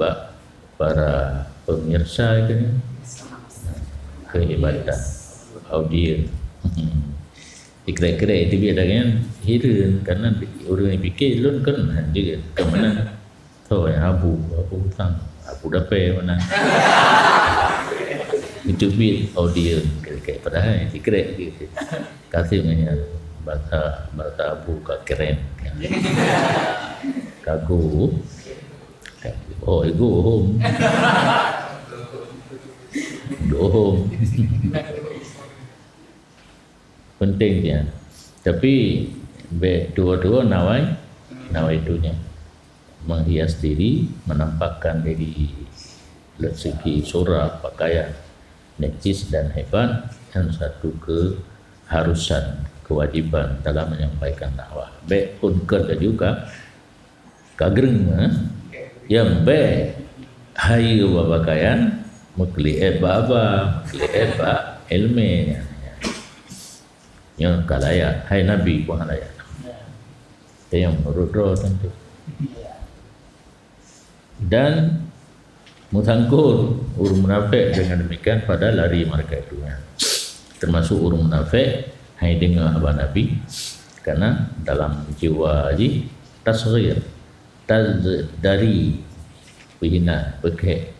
para pemirsa ini kehebatan audiens. Kira-kira itu biar dengan hirin karena orang yang fikir lun kan juga ke mana tahu yang abu hutang abu dapat mana itu biar audiens kira-kira padahal kira gitu kasih punya bahasa abu keren kagu oh ego home dohom penting dia. Tapi dua-dua nawai itunya menghias diri, menampakkan diri dari segi surah, pakaian, necis dan hebat, dan satu keharusan, kewajiban dalam menyampaikan dakwah. Baik pun kerja juga kagreng yang baik hayu pakaian mukli baba ilmu yang kalaya hai Nabi pun halaya yang menurut roh tentu dan mutangkur urun munafik dengan demikian pada lari mereka itu termasuk urun munafik hai dengar abang Nabi karena dalam jiwa ji tasghir dari pihina pakai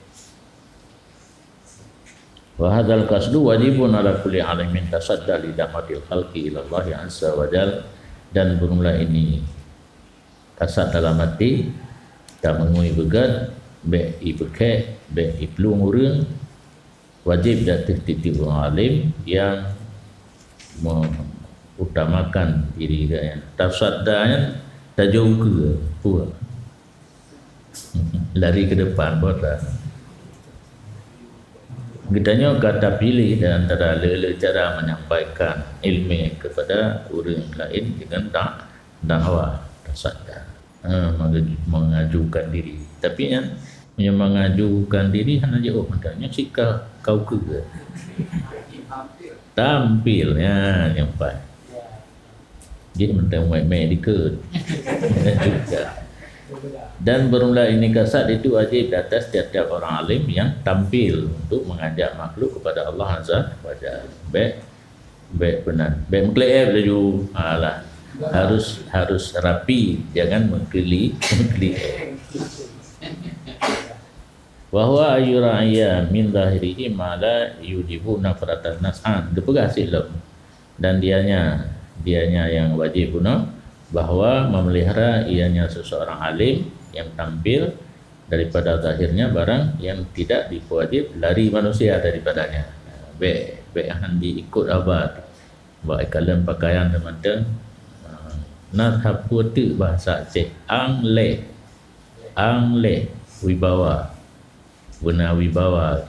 Wa hadzal qasdu wajibun ala kulli alimin tasadda li damatil khalqi ila Allah azza wa jalla. Dan bermula ini kasat dalam hati tak mengui begat be i bekek be i pelung urang wajib jatuh titik orang alim yang mengutamakan diri dia. Tasaddanya tak jauh ke pula lari ke depan bola. Gedanya kata pilih dan antara lele cara menyampaikan ilmu kepada orang lain dengan dakwah tasadda, mengajukan diri. Tapi yang mengajukan diri hanya jauh maknanya sikap kau ke tampil ya nyampai. Jadi mentang medical juga. Dan bermula ini kasat itu wajib di atas setiap orang alim yang tampil untuk mengajak makhluk kepada Allah Azza wa Jalla. Baik benar. Baik mengkelip laju. Alah. Harus rapi, jangan mengkelip. Bahwa ayuraya min zahirihi ma la yujibu nafratan nas'an. Depegah silap. Dan dianya yang wajib guna bahawa memelihara ianya seseorang alim yang tampil daripada zahirnya barang yang tidak diwajib lari manusia daripadanya. Baik yang diikut abad baik kalian pakaian teman-teman nazhab putu bahasa Aceh ang le wibawa guna wibawa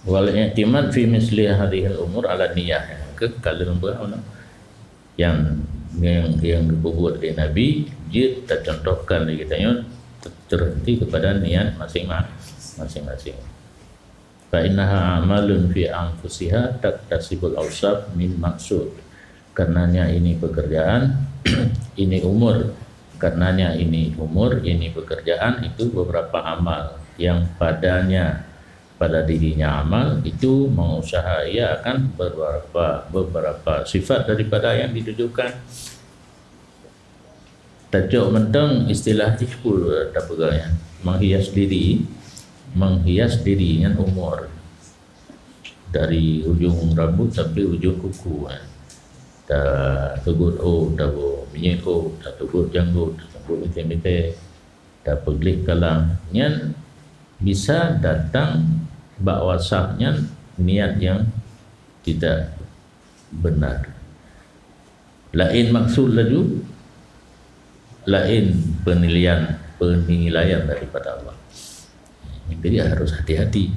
wal i'timad fi misli hadhil umur ala niyah ke kalian berapa yang dibuat oleh Nabi dia tercontohkan lagi katanya terhenti kepada niat masing-masing. Fa innaha amalun fi anfusiha taktasibul awsaf min maksud. Karenanya ini pekerjaan ini umur. Karenanya ini umur, ini pekerjaan itu beberapa amal yang pada dirinya amal itu mengusaha ia akan beberapa sifat daripada yang ditujukan. Tajuk mentang istilah ihkul tapagaya menghias diri dengan umur dari ujung rambut sampai ujung kuku. Tak tegut tak minyak tak tegut janggut, tak tegut mete-mete, tak pegelik kalang. Yang bisa datang bak wasahnya niat yang tidak benar. Lain maksud laju, lain penilaian daripada Allah. Jadi harus hati-hati.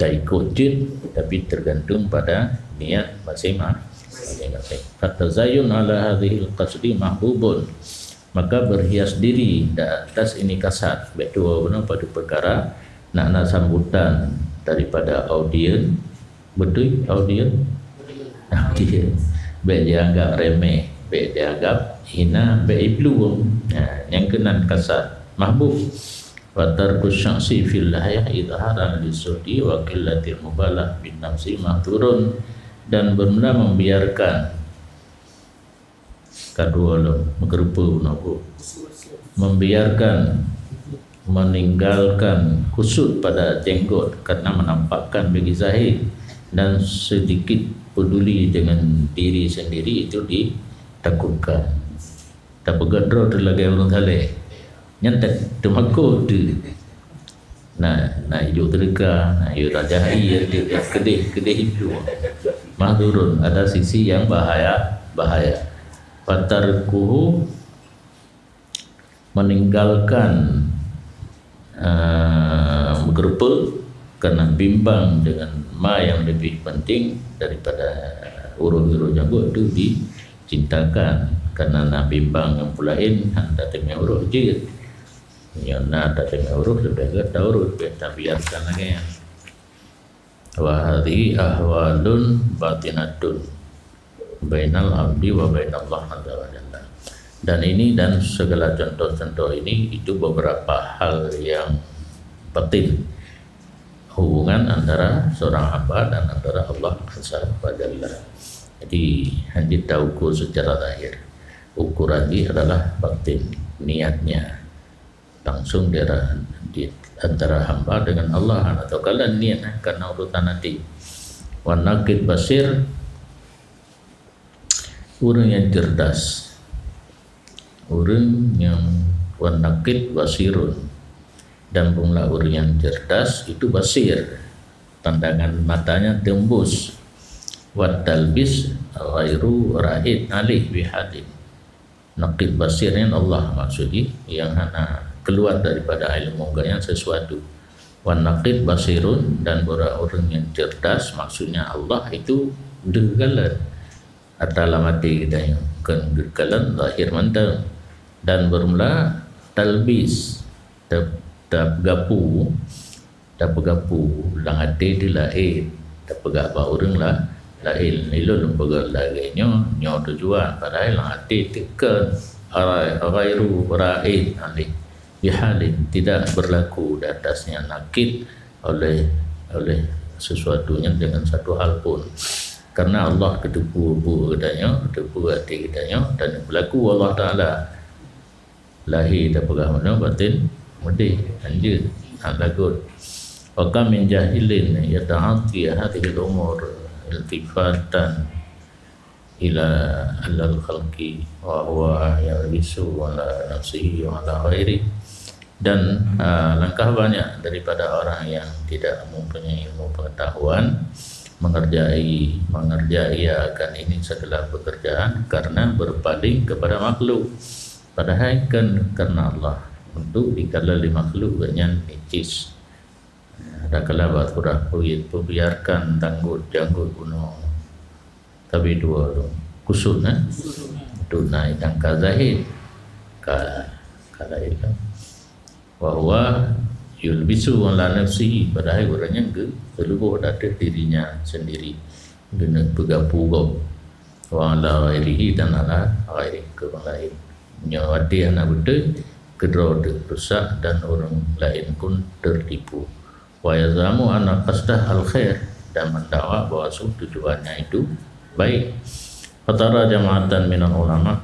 Tak ikut jin tapi tergantung pada niat masing-masing. Fatazayun ala hadhil qasdi mahbubun. Maka berhias diri di atas ini kasat. Betul benar pada perkara nak sambutan daripada audien. Betul audien? Audien. Baik dia anggap remeh, baik dia anggap hina, baik peluang. Yang kenan kasat mahbub. Wa tarku syaksi fil lahya idharan lisudi wa qillatil mubalah bin nafsi mahturun. Dan benar membiarkan kedua membiarkan meninggalkan kusut pada jenggot karena menampakkan bagi zahir dan sedikit peduli dengan diri sendiri itu ditakutkan. Tak bergadro terlagai orang saleh nyantak temakut tu nak hidup terdekat, nak hidup rajahi, kedih itu mahdurun, ada sisi yang bahaya. Fatarkuhu meninggalkan bergerupel karena bimbang dengan ma yang lebih penting daripada urut-urut janggut itu dicintakan karena nak bimbang yang pulain hendak tengah urut je. Yang nak tengah urut lebih ke urut kita biarkan lagi. Wa hadhihi ahwalun batinatun bainal abdi wa bainallah azza wa jalla. Dan ini dan segala contoh-contoh ini itu beberapa hal yang batin, hubungan antara seorang hamba dan antara Allah azza wa jalla. Jadi hanya tahu secara zahir. Ukuran ini adalah batin, niatnya langsung dia antara hamba dengan Allah, atau kala niat karena urutan hati. Wan naqid basir, orang yang cerdas, orang yang wan naqid basirun, dan pula orang yang cerdas itu basir, pandangan matanya tembus. Wat talbis ghairu ra'id alih bihadin. Naqid basirnya Allah maksudnya yang hana keluar daripada ilmu yang sesuatu. Wan naqid basirun, dan orang yang cerdas maksudnya Allah itu degalan atalamati kita yang kegagalan lahir mantap, dan bermula talbis tak gapu langate dilahir tak pegak ba orang lah lahir nilo lembaga lainnya nyo tujuan padahal langate tekan ghairu ra'id alih bihalin, tidak berlaku di atasnya nakid oleh sesuatunya dengan satu hal pun, karena Allah ketupu katanya, ketupu hati katanya, dan berlaku Allah Ta'ala lahir tak pegah mana batin mudih anjir lagut. Wa kam min jahilin yata'ati hadhihi al-umur iltifatan ila al-khalqi wa huwa yalbisu ala nafsihi wa ala ghairi. Dan langkah banyak daripada orang yang tidak mempunyai ilmu pengetahuan mengerjai akan ini segala pekerjaan karena berpaling kepada makhluk, padahal kan karena Allah untuk dikalali makhluk yang nicis. Ada kala baturah biarkan tanggut janggut gunung tapi dua kusut tunai dan kazahid kala itu bahwa yulbisu ala nafsihi, padahal orangnya seluruh data dirinya sendiri dengan pegapu-gap wa ala ghairihi, dan ala ghairi ke orang lain nyawati anak betul kedua rusak dan orang lain pun tertipu. Wa yazamu anna qasdah al khair, dan mendakwa bahwa tujuannya itu baik. Fatara jama'atan minal ulama,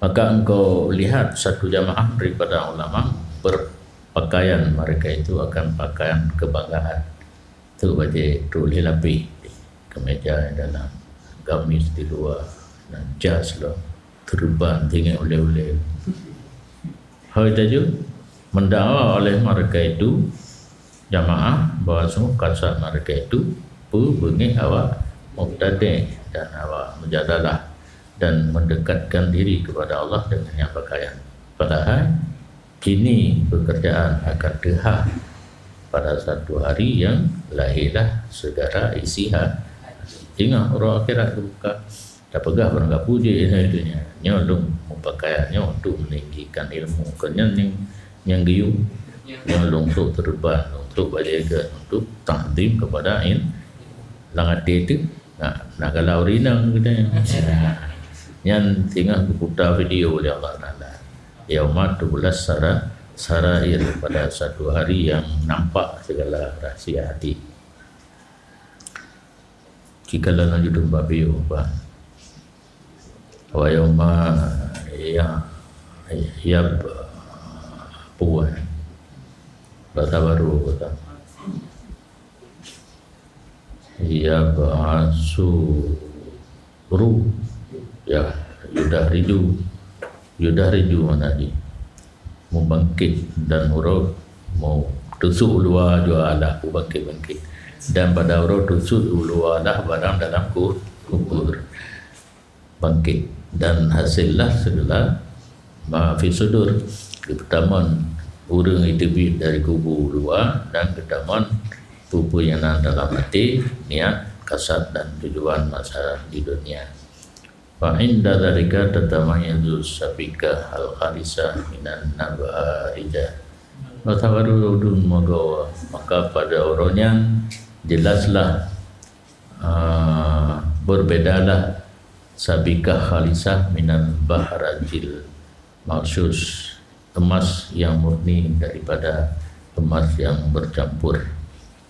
maka engkau lihat satu jamaah daripada ulama berpakaian mereka itu akan pakaian kebanggaan. Tu baju tulis lapis, kemeja dalam, gamis di luar, dan jas lah, turban tinggal oleh-oleh. Hal itu mendakwa oleh mereka itu jamaah bahwa semua kasar mereka itu berbunyi awak mubtadi' dan awak mujadalah dan mendekatkan diri kepada Allah dengan yang pakaian. Padahal kini pekerjaan akan dihah pada satu hari yang lahirlah segala isiha. Ingat orang akhirat buka tak pegah berangkat puji itunya nyolong pakaiannya untuk meninggikan ilmu, kenyang yang giu nyolong untuk terbang, untuk berjaga, untuk takdim kepada langat itu nak galau rinang kita yang tinggal berputar video oleh Allah Ta'ala yaumat 12 sarair, pada satu hari yang nampak segala rahsia hati. Jika lalu judul babi ubah wa yauma ya puan bahasa baru kata ya ba'asu ru ya yudah riju mana di mau bangkit dan huruf mau tusuk luar jua alah bangkit dan pada huruf tusuk luar dah barang dalam kubur bangkit dan hasillah segala maafi sudur ketaman urang itu dari kubur luar dan ketaman pupu yang dalam hati niat kasat dan tujuan masa di dunia. Fa inda dzalika tatamayyazul sabika al khalisa minan nabarija. Matawarudun magawa, maka pada orangnya jelaslah berbedalah sabika khalisah minan bahrajil maksus, emas yang murni daripada emas yang bercampur.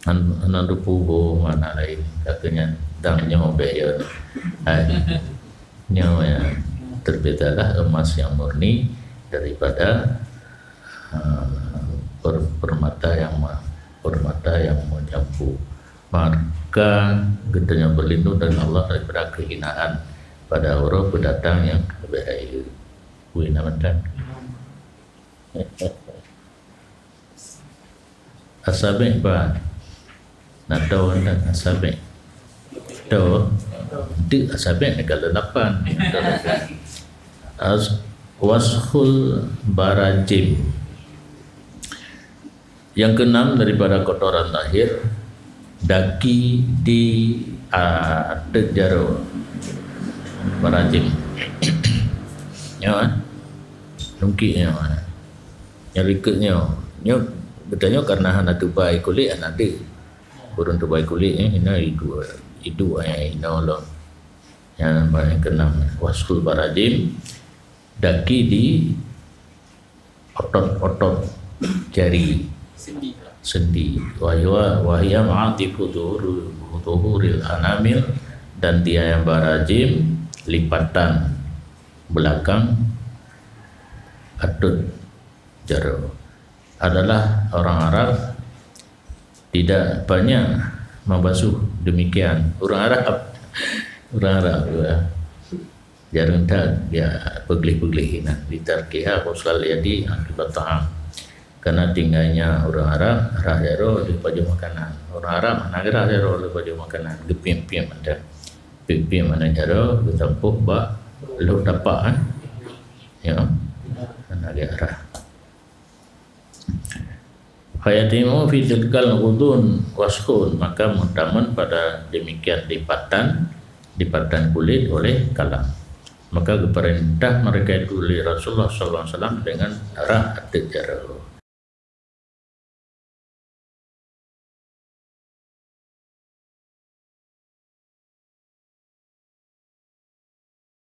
Nandu pubo mana lain katanya dang nyawa bayar nyawa terbedalah emas yang murni daripada permata yang menyapu. Maka kita berlindung dengan Allah daripada kehinaan pada orang pendatang yang berbahaya. Wih namakan. Asabik apa? Nak tahu anda asabik? Tahu? Di asabik negara 8. Waskhul barajim. Yang keenam daripada kotoran lahir, daki di jaro barajim. Ya, lungkitnya, yang rikutnya, betulnya karena hana tubai kulit, anak dia burung tubai kulit ni, hina hidu hina Allah. Yang keenam, waskhul barajim, daki di otot jari sendi, wahya ma'atifu tuhuril anamil, dan dia yang barajim lipatan belakang atut jaro. Adalah orang Arab tidak banyak membasuh demikian. Orang Arab ya, jarang tak dia pegli-pegli nah ditarkiha qusal yadi akibat ta'am. Karena tinggalnya orang Arab arah jaro di baju makanan. Orang Arab nak arah jaro di baju makanan, gepim-pim ada. Pim mana jaro ditampuk ba lu dapat kan. Ya. Nak arah. Hayatimu fi tilkal ghudun waskhun, maka mutaman pada demikian lipatan kulit oleh kalam. Maka keperintah mereka itu oleh Rasulullah SAW dengan arah at-jaro.